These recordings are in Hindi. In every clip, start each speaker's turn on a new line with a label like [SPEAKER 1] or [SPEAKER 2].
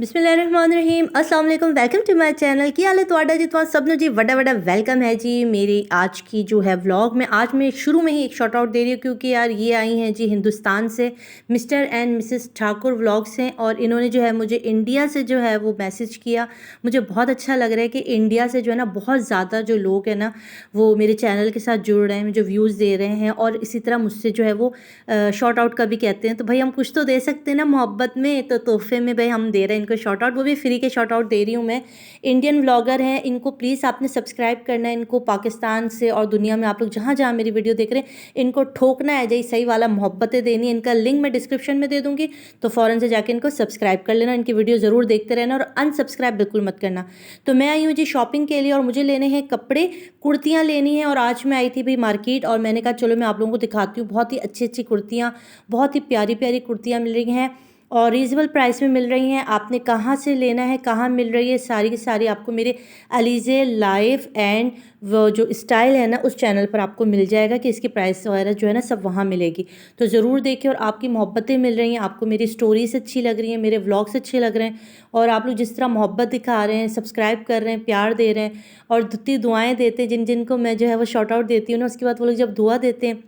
[SPEAKER 1] बिस्मिल्लाहिर्रहमानिर्रहीम अस्सलाम वालेकुम वेलकम टू माय चैनल। की हाल है तुहाडा जी? तुम सब जी बड़ा बड़ा वेलकम है जी मेरी आज की जो है व्लॉग में। आज मैं शुरू में ही एक शॉर्ट आउट दे रही हूँ क्योंकि यार ये आई हैं जी हिंदुस्तान से, mister and Mrs Thakur vlogs हैं और इन्होंने जो है मुझे इंडिया से जो है वो मैसेज किया। मुझे बहुत अच्छा लग रहा है कि इंडिया से जो है ना बहुत ज़्यादा जो लोग हैं ना वो मेरे चैनल के साथ जुड़ रहे हैं, जो व्यूज़ दे रहे हैं और इसी तरह मुझसे जो है वो शॉर्ट आउट का भी कहते हैं। तो भाई हम कुछ तो दे सकते हैं ना मोहब्बत में, तो तोहफे में भाई हम दे रहे हैं इनको शॉर्ट आउट, वो भी फ्री के शॉर्ट आउट दे रही हूँ मैं। इंडियन व्लॉगर हैं, इनको प्लीज़ आपने सब्सक्राइब करना है। इनको पाकिस्तान से और दुनिया में आप लोग जहाँ जहाँ मेरी वीडियो देख रहे हैं इनको ठोकना है जैसे सही वाला, मोहब्बतें देनी है। इनका लिंक मैं डिस्क्रिप्शन में दे दूँगी, तो फ़ौरन से जाके इनको सब्सक्राइब कर लेना, इनकी वीडियो ज़रूर देखते रहना और अनसब्सक्राइब बिल्कुल मत करना। तो मैं आई हूँ जी शॉपिंग के लिए और मुझे लेने हैं कपड़े, कुर्तियाँ लेनी हैं। और आज मैं आई थी भाई मार्केट और मैंने कहा चलो मैं आप लोगों को दिखाती हूँ। बहुत ही अच्छी अच्छी कुर्तियाँ, बहुत ही प्यारी प्यारी कुर्तियाँ मिल रही हैं और रीज़नेबल प्राइस में मिल रही हैं। आपने कहाँ से लेना है, कहाँ मिल रही है, सारी की सारी आपको मेरे अलीज़े लाइफ एंड वो जो स्टाइल है ना उस चैनल पर आपको मिल जाएगा कि इसकी प्राइस वगैरह जो है ना सब वहाँ मिलेगी। तो ज़रूर देखिए। और आपकी मोहब्बतें मिल रही हैं, आपको मेरी स्टोरीज अच्छी लग रही हैं, मेरे व्लॉग्स अच्छे लग रहे हैं और आप लोग जिस तरह मोहब्बत दिखा रहे हैं, सब्सक्राइब कर रहे हैं, प्यार दे रहे हैं और दुत्ती दुआएँ देते हैं जिन जिन को मैं जो है वो शॉर्ट आउट देती हूँ ना, उसके बाद वो लोग जब दुआ देते हैं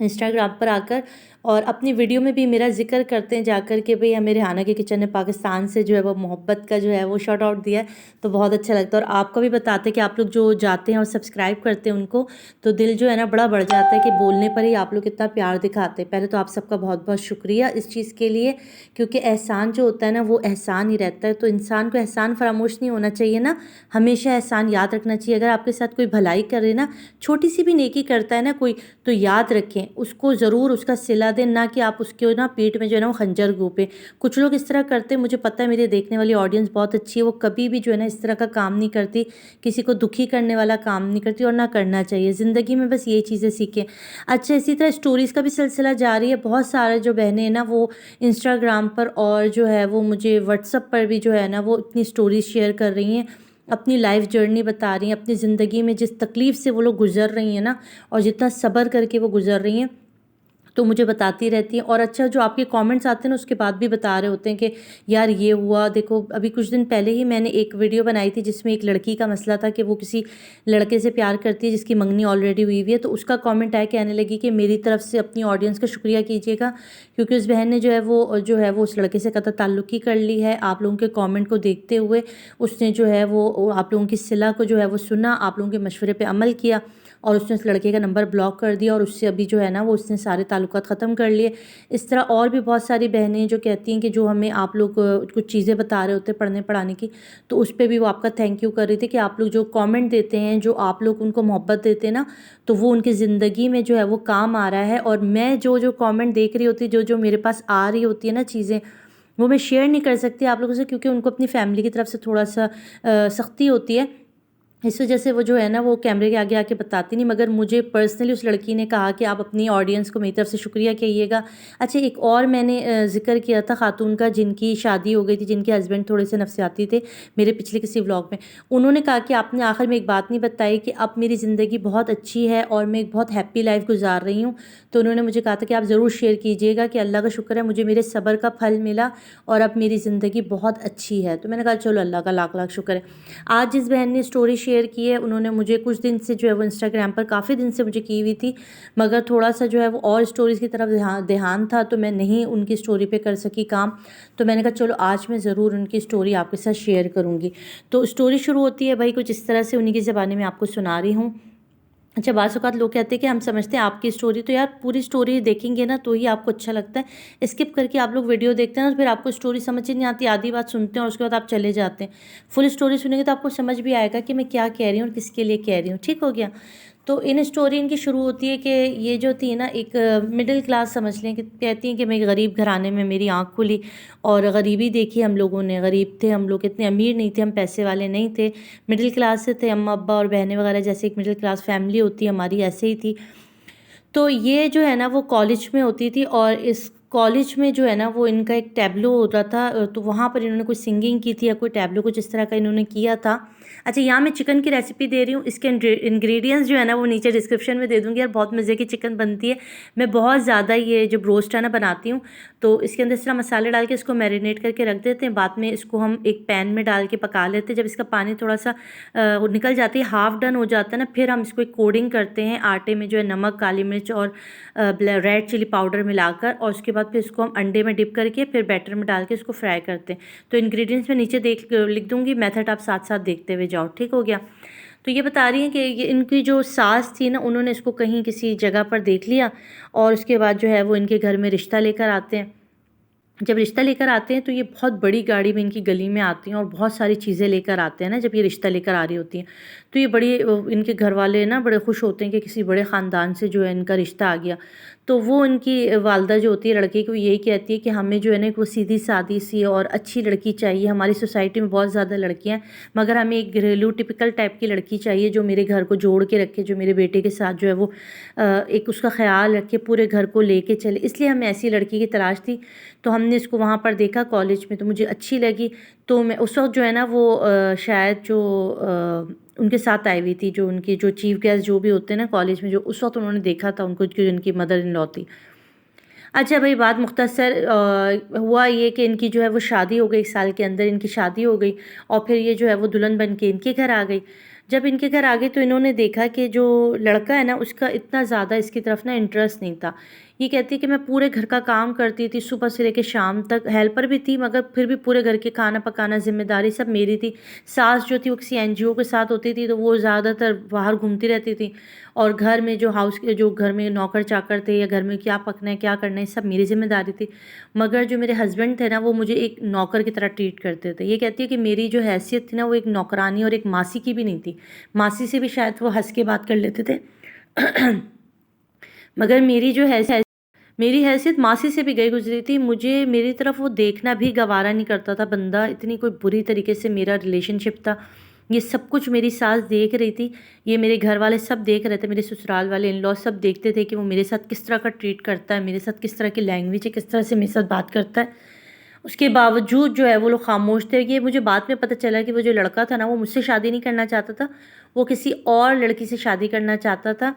[SPEAKER 1] इंस्टाग्राम पर आकर और अपनी वीडियो में भी मेरा जिक्र करते हैं जाकर के भाई मेरे हाना के किचन ने पाकिस्तान से जो है वो मोहब्बत का जो है वो शॉर्ट आउट दिया है, तो बहुत अच्छा लगता है। और आपको भी बताते हैं कि आप लोग जो जाते हैं और सब्सक्राइब करते हैं उनको, तो दिल जो है ना बड़ा बढ़ जाता है कि बोलने पर ही आप लोग कितना प्यार दिखाते हैं। पहले तो आप सबका बहुत बहुत शुक्रिया इस चीज़ के लिए, क्योंकि एहसान जो होता है ना वो एहसान ही रहता है। तो इंसान को एहसान फरामोश नहीं होना चाहिए ना, हमेशा एहसान याद रखना चाहिए। अगर आपके साथ कोई भलाई करे ना, छोटी सी भी नेकी करता है ना कोई, तो याद रखें उसको ज़रूर उसका सिला दें, ना कि आप उसके ना पीठ में जो है ना वो खंजर घोंपें। कुछ लोग इस तरह करते हैं, मुझे पता है मेरे देखने वाली ऑडियंस बहुत अच्छी है, वो कभी भी जो है ना इस तरह का काम नहीं करती, किसी को दुखी करने वाला काम नहीं करती और ना करना चाहिए ज़िंदगी में। बस यही चीज़ें सीखें। अच्छा, इसी तरह स्टोरीज़ का भी सिलसिला जारी है। बहुत सारे जो बहनें हैं ना वो इंस्टाग्राम पर और जो है वो मुझे व्हाट्सअप पर भी जो है ना वो इतनी स्टोरीज शेयर कर रही हैं, अपनी लाइफ जर्नी बता रही हैं, अपनी ज़िंदगी में जिस तकलीफ़ से वो लोग गुजर रही हैं ना और जितना सब्र करके वो गुजर रही हैं, तो मुझे बताती रहती हैं। और अच्छा, जो आपके कमेंट्स आते हैं ना उसके बाद भी बता रहे होते हैं कि यार ये हुआ। देखो अभी कुछ दिन पहले ही मैंने एक वीडियो बनाई थी जिसमें एक लड़की का मसला था कि वो किसी लड़के से प्यार करती है जिसकी मंगनी ऑलरेडी हुई हुई है, तो उसका कमेंट आया, कहने लगी कि मेरी तरफ से अपनी ऑडियंस का शुक्रिया कीजिएगा क्योंकि उस बहन ने जो है वो उस लड़के से कतई ताल्लुक़ ही कर ली है। आप लोगों के कॉमेंट को देखते हुए उसने जो है वो आप लोगों की सिला को जो है वो सुना, आप लोगों के मशवरे पर अमल किया और उसने उस लड़के का नंबर ब्लॉक कर दिया और उससे अभी जो है ना वो उसने सारे ताल्लुकात ख़त्म कर लिए। इस तरह और भी बहुत सारी बहनें जो कहती हैं कि जो हमें आप लोग कुछ चीज़ें बता रहे होते हैं पढ़ने पढ़ाने की, तो उस पे भी वो आपका थैंक यू कर रही थी कि आप लोग जो कमेंट देते हैं, जो आप लोग उनको मोहब्बत देते हैं ना, तो वो उनकी ज़िंदगी में जो है वो काम आ रहा है। और मैं जो जो कमेंट देख रही होती, जो जो मेरे पास आ रही होती है ना चीज़ें, वो मैं शेयर नहीं कर सकती आप लोगों से क्योंकि उनको अपनी फैमिली की तरफ से थोड़ा सा सख्ती होती है। इस वजह से वो जो है ना वो कैमरे के आगे आके बताती नहीं, मगर मुझे पर्सनली उस लड़की ने कहा कि आप अपनी ऑडियंस को मेरी तरफ से शुक्रिया कहिएगा। अच्छा, एक और मैंने ज़िक्र किया था खातून का जिनकी शादी हो गई थी, जिनके हस्बैंड थोड़े से नफसियाती थे, मेरे पिछले किसी व्लॉग में। उन्होंने कहा कि आपने आखिर में एक बात नहीं बताई कि अब मेरी ज़िंदगी बहुत अच्छी है और मैं एक बहुत हैप्पी लाइफ गुजार रही हूँ। तो उन्होंने मुझे कहा था कि आप ज़रूर शेयर कीजिएगा कि अल्लाह का शुक्र है मुझे मेरे सब्र का फल मिला और अब मेरी ज़िंदगी बहुत अच्छी है। तो मैंने कहा चलो अल्लाह का लाख लाख शुक्र है। आज जिस बहन ने स्टोरी शेयर की है उन्होंने मुझे कुछ दिन से जो है वो इंस्टाग्राम पर काफ़ी दिन से मुझे की हुई थी, मगर थोड़ा सा जो है वो और स्टोरीज़ की तरफ ध्यान था, तो मैं नहीं उनकी स्टोरी पे कर सकी काम। तो मैंने कहा चलो आज मैं ज़रूर उनकी स्टोरी आपके साथ शेयर करूँगी। तो स्टोरी शुरू होती है भाई कुछ इस तरह से, उन्हीं की ज़बानी में आपको सुना रही हूँ। अच्छा, बाज़ औक़ात लोग कहते हैं कि हम समझते हैं आपकी स्टोरी, तो यार पूरी स्टोरी देखेंगे ना तो ही आपको अच्छा लगता है। स्किप करके आप लोग वीडियो देखते हैं ना तो फिर आपको स्टोरी समझ ही नहीं आती, आधी बात सुनते हैं और उसके बाद आप चले जाते हैं। फुल स्टोरी सुनेंगे तो आपको समझ भी आएगा कि मैं क्या कह रही हूँ और किसके लिए कह रही हूँ। ठीक हो गया? तो इन स्टोरी इनकी शुरू होती है कि ये जो थी ना एक मिडिल क्लास समझ लें, कि कहती हैं कि मैं गरीब घराने में मेरी आँख खुली और गरीबी देखी हम लोगों ने। गरीब थे हम लोग, इतने अमीर नहीं थे, हम पैसे वाले नहीं थे, मिडिल क्लास से थे। अम्मा अब्बा और बहनें वगैरह जैसे एक मिडिल क्लास फैमिली होती है हमारी, ऐसे ही थी। तो ये जो है ना वो कॉलेज में होती थी और इस कॉलेज में जो है ना वो इनका एक टैबलो होता था, तो वहाँ पर इन्होंने कोई सिंगिंग की थी या कोई टैबलो कुछ इस तरह का इन्होंने किया था। अच्छा, यहाँ मैं चिकन की रेसिपी दे रही हूँ, इसके इंग्रेडिएंट्स जो है ना वो नीचे डिस्क्रिप्शन में दे दूँगी। यार बहुत मज़े की चिकन बनती है। मैं बहुत ज़्यादा ये जो ब्रोस्ट है ना बनाती हूँ, तो इसके अंदर इस तरह मसाले डाल के इसको मैरिनेट करके रख देते हैं। बाद में इसको हम एक पैन में डाल के पका लेते हैं। जब इसका पानी थोड़ा सा निकल जाती है, हाफ डन हो जाता है ना, फिर हम इसको एक कोडिंग करते हैं आटे में, जो है नमक, काली मिर्च और रेड चिली पाउडर मिलाकर, और उसके बाद फिर इसको हम अंडे में डिप करके फिर बैटर में डाल के इसको फ्राई करते हैं। तो इंग्रेडिएंट्स मैं नीचे लिख दूँगी, मेथड आप साथ साथ देखते हुए जाओ। ठीक हो गया। तो ये बता रही हैं कि ये इनकी जो सास थी ना, उन्होंने इसको कहीं किसी जगह पर देख लिया और उसके बाद जो है वो इनके घर में रिश्ता लेकर आते हैं। जब रिश्ता लेकर आते हैं तो ये बहुत बड़ी गाड़ी में इनकी गली में आती हैं और बहुत सारी चीज़ें लेकर आते हैं ना, जब ये रिश्ता लेकर आ रही होती हैं। तो ये बड़ी इनके घर वाले ना बड़े खुश होते हैं कि किसी बड़े ख़ानदान से जो है इनका रिश्ता आ गया। तो वो इनकी वालदा जो होती है लड़के की, वो यही कहती है कि हमें जो है ना वो सीधी सादी सी और अच्छी लड़की चाहिए। हमारी सोसाइटी में बहुत ज़्यादा लड़कियाँ हैं, मगर हमें एक घरेलू टिपिकल टाइप की लड़की चाहिए जो मेरे घर को जोड़ के रखे, जो मेरे बेटे के साथ जो है वो एक उसका ख़्याल रखे, पूरे घर को लेके चले। इसलिए हमें ऐसी लड़की की तलाश थी। तो हमने इसको वहाँ पर देखा कॉलेज में, तो मुझे अच्छी लगी। तो मैं उस वक्त जो है ना वो शायद जो उनके साथ आई हुई थी, जो उनकी जो चीफ गेस्ट जो भी होते हैं ना कॉलेज में, जो उस वक्त उन्होंने देखा था उनको, जो इनकी मदर इन लॉ थी। अच्छा भाई, बात मुख्तसर हुआ ये कि इनकी जो है वो शादी हो गई, 1 साल के अंदर इनकी शादी हो गई और फिर ये जो है वो दुल्हन बन के इनके घर आ गई। जब इनके घर आ गई तो इन्होंने देखा कि जो लड़का है ना उसका इतना ज़्यादा इसकी तरफ ना इंटरेस्ट नहीं था। ये कहती है कि मैं पूरे घर का काम करती थी, सुबह से लेकर शाम तक, हेल्पर भी थी मगर फिर भी पूरे घर के खाना पकाना ज़िम्मेदारी सब मेरी थी। सास जो थी वो किसी एनजीओ के साथ होती थी, तो वो ज़्यादातर बाहर घूमती रहती थी और घर में जो घर में नौकर चाकर थे या घर में क्या पकना है क्या करना है सब मेरी ज़िम्मेदारी थी। मगर जो मेरे हस्बैंड थे ना वो मुझे एक नौकर की तरह ट्रीट करते थे। ये कहती है कि मेरी जो हैसियत थी ना वो एक नौकरानी और एक मासी की भी नहीं थी। मासी से भी शायद वो हंस के बात कर लेते थे मगर मेरी हैसियत मासी से भी गई गुजरी थी। मुझे मेरी तरफ वो देखना भी गवारा नहीं करता था बंदा, इतनी कोई बुरी तरीके से मेरा रिलेशनशिप था। ये सब कुछ मेरी सास देख रही थी, ये मेरे घर वाले सब देख रहे थे, मेरे ससुराल वाले इन लॉ सब देखते थे कि वो मेरे साथ किस तरह का ट्रीट करता है, मेरे साथ किस तरह की लैंग्वेज है, किस तरह से मेरे साथ बात करता है। उसके बावजूद जो है वो लोग खामोश थे। ये मुझे बाद में पता चला कि वो जो लड़का था ना वो मुझसे शादी नहीं करना चाहता था, वो किसी और लड़की से शादी करना चाहता था।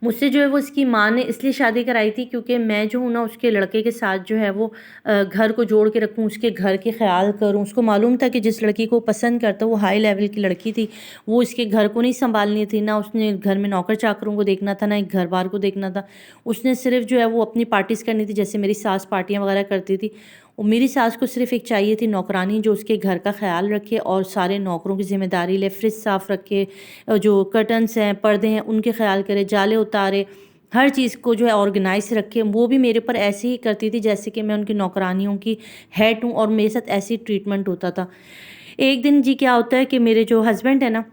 [SPEAKER 1] मुझसे जो है वो इसकी माँ ने इसलिए शादी कराई थी क्योंकि मैं जो हूँ ना उसके लड़के के साथ जो है वो घर को जोड़ के रखूँ, उसके घर के ख्याल करूँ। उसको मालूम था कि जिस लड़की को पसंद करता वो हाई लेवल की लड़की थी, वो इसके घर को नहीं संभालनी थी, ना उसने घर में नौकर चाकरों को देखना था, ना एक घर बार को देखना था। उसने सिर्फ जो है वो अपनी पार्टीज़ करनी थी, जैसे मेरी सास पार्टियाँ वगैरह करती थी। और मेरी सास को सिर्फ एक चाहिए थी नौकरानी जो उसके घर का ख्याल रखे और सारे नौकरों की ज़िम्मेदारी ले, फ्रिज साफ़ रखे, जो कर्टन्स हैं पर्दे हैं उनके ख्याल करे, जाले उतारे, हर चीज़ को जो है ऑर्गेनाइज रखे। वो भी मेरे ऊपर ऐसे ही करती थी जैसे कि मैं उनकी नौकरानियों की हेड हूँ और मेरे साथ ऐसे ही ट्रीटमेंट होता था। एक दिन जी क्या होता है कि मेरे जो हस्बैंड है ना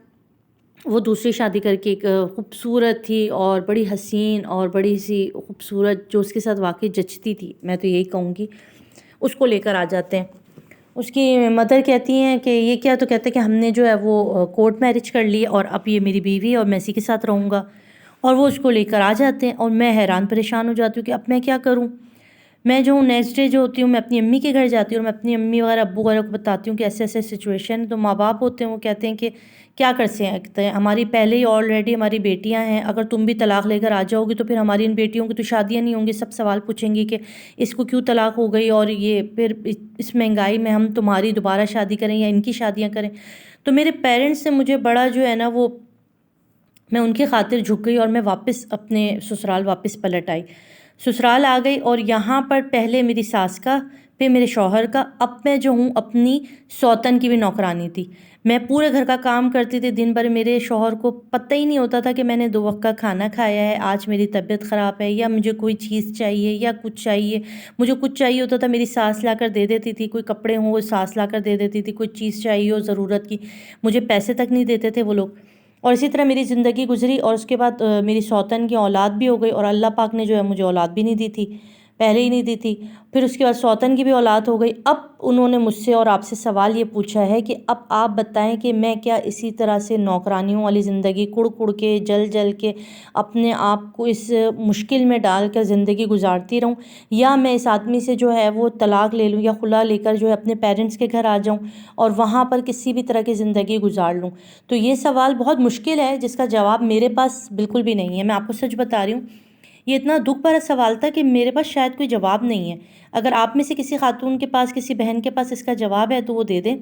[SPEAKER 1] वो दूसरी शादी करके एक खूबसूरत थी और बड़ी हसीन और बड़ी सी खूबसूरत जो उसके साथ वाकई जचती थी, मैं तो यही कहूँगी, उसको लेकर आ जाते हैं। उसकी मदर कहती हैं कि ये क्या, तो कहते हैं कि हमने जो है वो कोर्ट मैरिज कर ली और अब ये मेरी बीवी है और मैं इसी के साथ रहूँगा। और वो उसको लेकर आ जाते हैं और मैं हैरान परेशान हो जाती हूँ कि अब मैं क्या करूँ। मैं जो हूँ नेक्स्ट डे जो होती हूँ मैं अपनी अम्मी के घर जाती हूँ और मैं अपनी अम्मी वगैरह अब्बू वगैरह को बताती हूँ कि ऐसे ऐसे सिचुएशन। तो माँ बाप होते हैं वो कहते हैं कि क्या कर सकते हैं, हमारी पहले ही ऑलरेडी हमारी बेटियां हैं, अगर तुम भी तलाक लेकर आ जाओगी तो फिर हमारी इन बेटियों की तो शादियां नहीं होंगी, सब सवाल पूछेंगी कि इसको क्यों तलाक हो गई और ये फिर इस महंगाई में हम तुम्हारी दोबारा शादी करें या इनकी शादियाँ करें। तो मेरे पेरेंट्स से मुझे बड़ा जो है ना वो मैं उनकी खातिर झुक गई और मैं वापस अपने ससुराल वापस पलट आई। ससुराल आ गई और यहाँ पर पहले मेरी सास का, फिर मेरे शौहर का, अब मैं जो हूँ अपनी सौतन की भी नौकरानी थी। मैं पूरे घर का काम करती थी दिन भर। मेरे शौहर को पता ही नहीं होता था कि मैंने 2 वक्त का खाना खाया है, आज मेरी तबीयत ख़राब है या मुझे कोई चीज़ चाहिए या कुछ चाहिए। मुझे कुछ चाहिए होता था मेरी सास ला कर दे देती थी, कोई कपड़े हों वो सास ला कर दे देती थी, कोई चीज़ चाहिए हो ज़रूरत की, मुझे पैसे तक नहीं देते थे वो लोग। और इसी तरह मेरी ज़िंदगी गुजरी और उसके बाद मेरी सौतन की औलाद भी हो गई और अल्लाह पाक ने जो है मुझे औलाद भी नहीं दी थी। पहले ही नहीं दी थी। फिर उसके बाद सौतन की भी औलाद हो गई। अब उन्होंने मुझसे और आपसे सवाल ये पूछा है कि अब आप बताएं कि मैं क्या इसी तरह से नौकरानियों वाली ज़िंदगी कुड़ कुड़ के जल जल के अपने आप को इस मुश्किल में डाल कर ज़िंदगी गुजारती रहूं, या मैं इस आदमी से जो है वो तलाक ले लूं या खुला लेकर जो है अपने पेरेंट्स के घर आ जाऊं और वहाँ पर किसी भी तरह की ज़िंदगी गुजार लूं। तो ये सवाल बहुत मुश्किल है जिसका जवाब मेरे पास बिल्कुल भी नहीं है। मैं आपको सच बता रही हूँ, ये इतना दुख भरा सवाल था कि मेरे पास शायद कोई जवाब नहीं है। अगर आप में से किसी खातून के पास, किसी बहन के पास इसका जवाब है तो वो दे दें।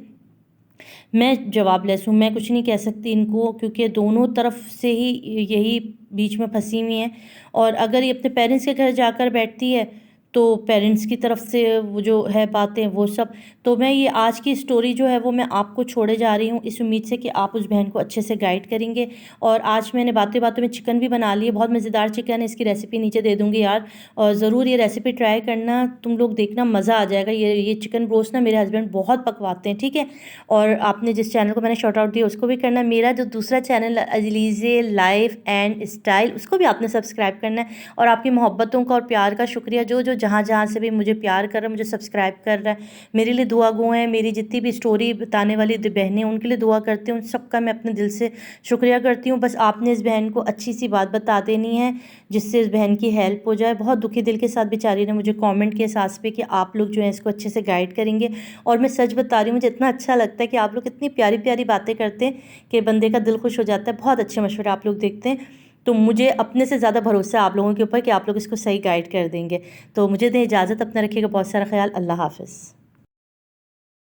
[SPEAKER 1] मैं जवाबलेस हूँ, मैं कुछ नहीं कह सकती इनको, क्योंकि दोनों तरफ से ही यही बीच में फंसी हुई हैं। और अगर ये अपने पेरेंट्स के घर जाकर बैठती है तो पेरेंट्स की तरफ से वो जो है बातें वो सब। तो मैं ये आज की स्टोरी जो है वो मैं आपको छोड़े जा रही हूँ इस उम्मीद से कि आप उस बहन को अच्छे से गाइड करेंगे। और आज मैंने बातें बातों में चिकन भी बना ली है, बहुत मज़ेदार चिकन है, इसकी रेसिपी नीचे दे दूँगी यार। और ज़रूर ये रेसिपी ट्राई करना, तुम लोग देखना, मज़ा आ जाएगा। ये चिकन रोस्ट ना मेरे हस्बैंड बहुत पकवाते हैं, ठीक है। और आपने जिस चैनल को मैंने शॉर्ट आउट दिया उसको भी करना। मेरा जो दूसरा चैनल अजलीज़े लाइफ एंड स्टाइल, उसको भी आपने सब्सक्राइब करना है। और आपकी मोहब्बतों का और प्यार का शुक्रिया, जो जो जहाँ जहाँ से भी मुझे प्यार कर रहा है, मुझे सब्सक्राइब कर रहा है, मेरे लिए दुआ गो हैं। मेरी जितनी भी स्टोरी बताने वाली बहनें उनके लिए दुआ करती हूँ, सबका मैं अपने दिल से शुक्रिया करती हूँ। बस आपने इस बहन को अच्छी सी बात बता देनी है जिससे इस बहन की हेल्प हो जाए। बहुत दुखी दिल के साथ बेचारी ने मुझे कमेंट किया एहसास पे कि आप लोग जो है इसको अच्छे से गाइड करेंगे। और मैं सच बता रही हूँ, मुझे इतना अच्छा लगता है कि आप लोग इतनी प्यारी प्यारी बातें करते हैं कि बंदे का दिल खुश हो जाता है। बहुत अच्छे मशवरे आप लोग देखते हैं, तो मुझे अपने से ज़्यादा भरोसा है आप लोगों के ऊपर कि आप लोग इसको सही गाइड कर देंगे। तो मुझे दें इजाज़त, अपना रखिएगा बहुत सारा ख्याल। अल्लाह हाफ़िज़।